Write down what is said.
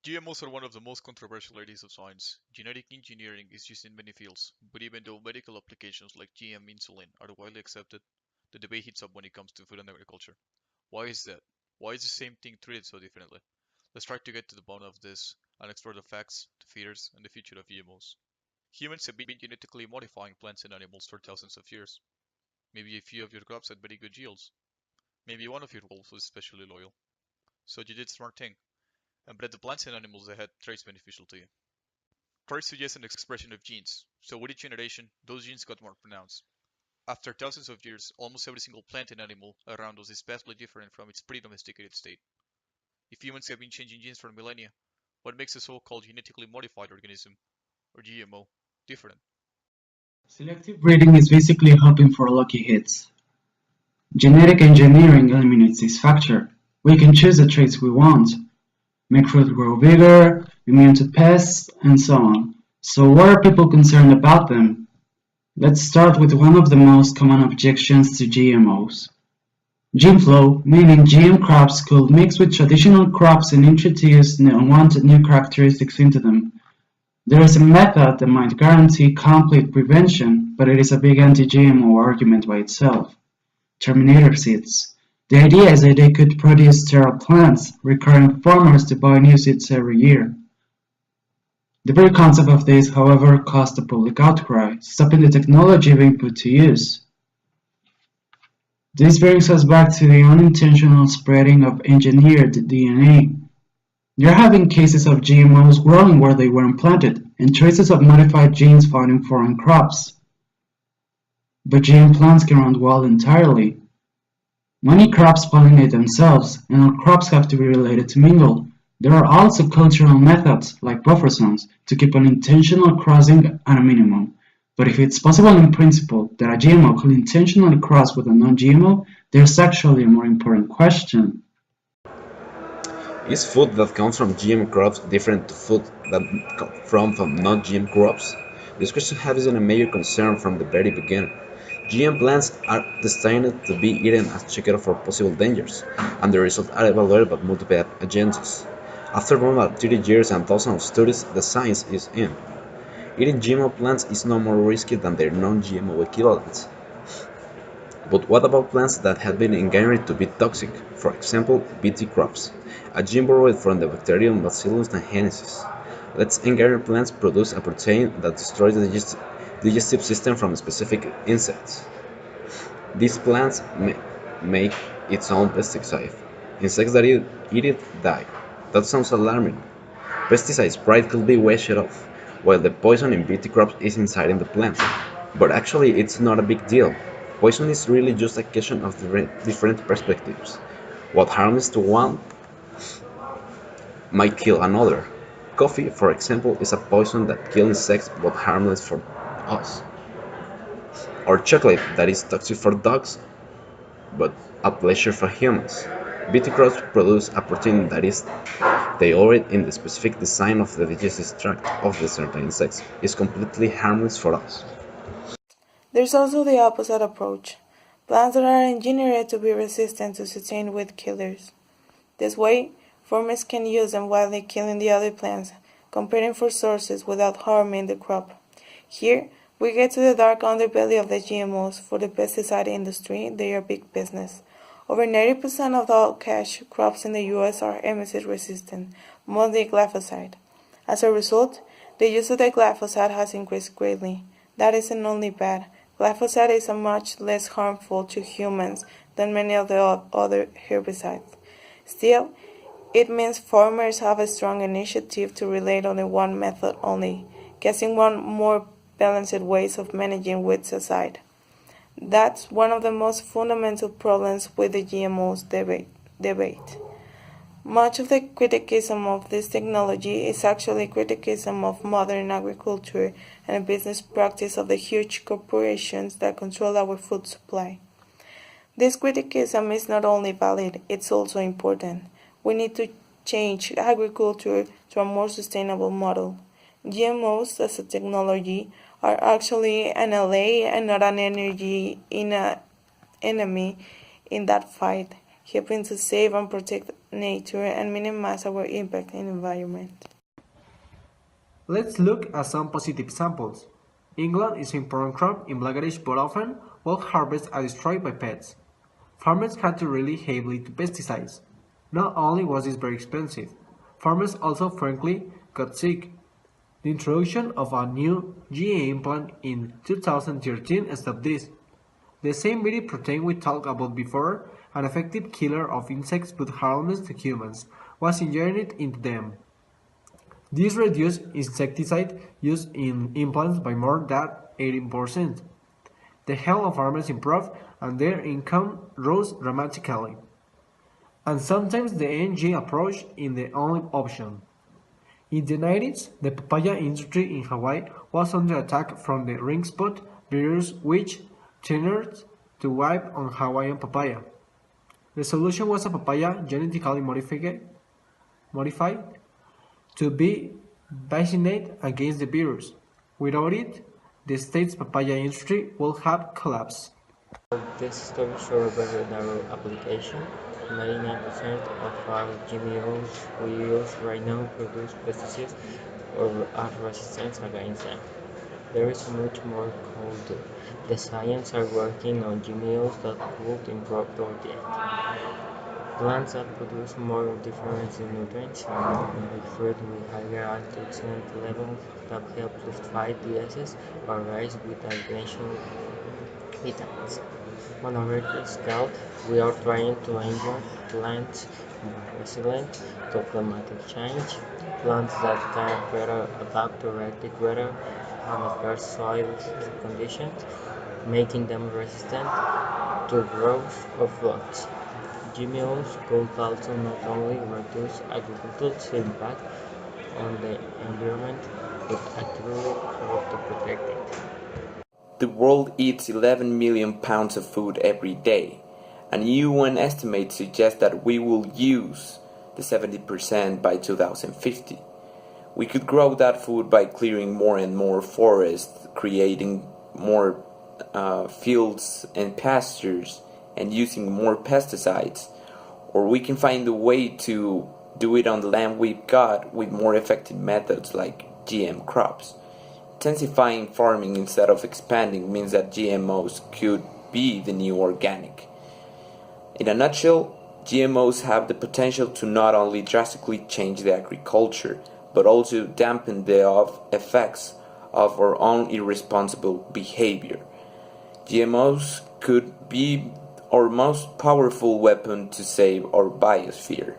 GMOs are one of the most controversial areas of science. Genetic engineering is used in many fields, but even though medical applications like GM insulin are widely accepted, the debate heats up when it comes to food and agriculture. Why is that? Why is the same thing treated so differently? Let's try to get to the bottom of this and explore the facts, the fears, and the future of GMOs. Humans have been genetically modifying plants and animals for thousands of years. Maybe a few of your crops had very good yields. Maybe one of your wolves was especially loyal. So you did a smart thing and bred the plants and animals that had traits beneficial to you. Traits suggest an expression of genes, so with each generation, those genes got more pronounced. After thousands of years, almost every single plant and animal around us is vastly different from its pre-domesticated state. If humans have been changing genes for millennia, what makes a so-called genetically modified organism, or GMO, different? Selective breeding is basically hoping for lucky hits. Genetic engineering eliminates this factor. We can choose the traits we want, make fruit grow bigger, immune to pests, and so on. So what are people concerned about them? Let's start with one of the most common objections to GMOs. Gene flow, meaning GM crops could mix with traditional crops and introduce unwanted new characteristics into them. There is a method that might guarantee complete prevention, but it is a big anti-GMO argument by itself. Terminator seeds. The idea is that they could produce sterile plants, requiring farmers to buy new seeds every year. The very concept of this, however, caused a public outcry, stopping the technology being put to use. This brings us back to the unintentional spreading of engineered DNA. There have been cases of GMOs growing where they weren't planted, and traces of modified genes found in foreign crops. But GM plants can run wild entirely. Many crops pollinate themselves, and all crops have to be related to mingle. There are also cultural methods, like buffer zones, to keep unintentional crossing at a minimum. But if it's possible in principle that a GMO could intentionally cross with a non-GMO, there's actually a more important question. Is food that comes from GM crops different to food that comes from non-GM crops? This question has been a major concern from the very beginning. GM plants are destined to be eaten as checked for possible dangers, and the results are evaluated by multiple agencies. After more than 30 years and thousands of studies, the science is in. Eating GMO plants is no more risky than their non-GMO equivalents. But what about plants that have been engineered to be toxic? For example, Bt crops, a gene borrowed from the bacterium Bacillus thuringiensis. Let's engineer plants produce a protein that destroys the digestive system from specific insects. These plants make its own pesticide. Insects that eat it die. That sounds alarming. Pesticide sprite could be washed off, while the poison in Bt crops is inside in the plant. But actually, it's not a big deal. Poison is really just a question of different perspectives. What harms to one might kill another. Coffee, for example, is a poison that kills insects but harmless for us. Or chocolate that is toxic for dogs but a pleasure for humans. Bt crops produce a protein that is tailored in the specific design of the digestive tract of the certain insects. Is completely harmless for us. There's also the opposite approach. Plants that are engineered to be resistant to certain weed killers. This way, farmers can use them while they're killing the other plants, competing for sources without harming the crop. Here, we get to the dark underbelly of the GMOs. For the pesticide industry, they are big business. Over 90% of all cash crops in the US are MSC resistant, mostly glyphosate. As a result, the use of the glyphosate has increased greatly. That isn't only bad. Glyphosate is much less harmful to humans than many of the other herbicides. Still, it means farmers have a strong initiative to rely on one method only, guessing one more balanced ways of managing weeds aside. That's one of the most fundamental problems with the GMOs debate. Much of the criticism of this technology is actually criticism of modern agriculture and a business practice of the huge corporations that control our food supply. This criticism is not only valid, it's also important. We need to change agriculture to a more sustainable model. GMOs as a technology are actually an ally and not an enemy in that fight, helping to save and protect nature and minimize our impact in the environment. Let's look at some positive examples. England is an important crop in Bangladesh, but often all harvests are destroyed by pests. Farmers had to rely heavily to pesticides. Not only was this very expensive, farmers also frequently got sick. The introduction of a new GA implant in 2013 stopped this. The same very protein we talked about before, an effective killer of insects but harmless to humans, was injected into them. This reduced insecticide use in implants by more than 18%. The health of farmers improved and their income rose dramatically. And sometimes the NG approach is the only option. In the 90s, the papaya industry in Hawaii was under attack from the ring spot virus which turned to wipe on Hawaiian papaya. The solution was a papaya genetically modified to be vaccinated against the virus. Without it, the state's papaya industry would have collapsed. This study shows a very narrow application. 99% of our GMOs we use right now produce pesticides or are resistant against them. There is much more to do. The scientists are working on GMOs that could improve our diet. Plants that produce more different nutrients, like fruit with higher antioxidant levels that help to fight diseases, or rice with essential vitamins. On our scale, we are trying to engineer plants more resilient to climatic change, plants that can better adapt to erratic weather and adverse soil conditions, making them resistant to growth of floods. GMOs could also not only reduce agriculture's impact on the environment, but actively help to protect it. The world eats 11 million pounds of food every day, and UN estimates suggest that we will use the 70% by 2050. We could grow that food by clearing more and more forests, creating more fields and pastures, and using more pesticides, or we can find a way to do it on the land we've got with more effective methods like GM crops. Intensifying farming instead of expanding means that GMOs could be the new organic. In a nutshell, GMOs have the potential to not only drastically change the agriculture, but also dampen the effects of our own irresponsible behavior. GMOs could be our most powerful weapon to save our biosphere.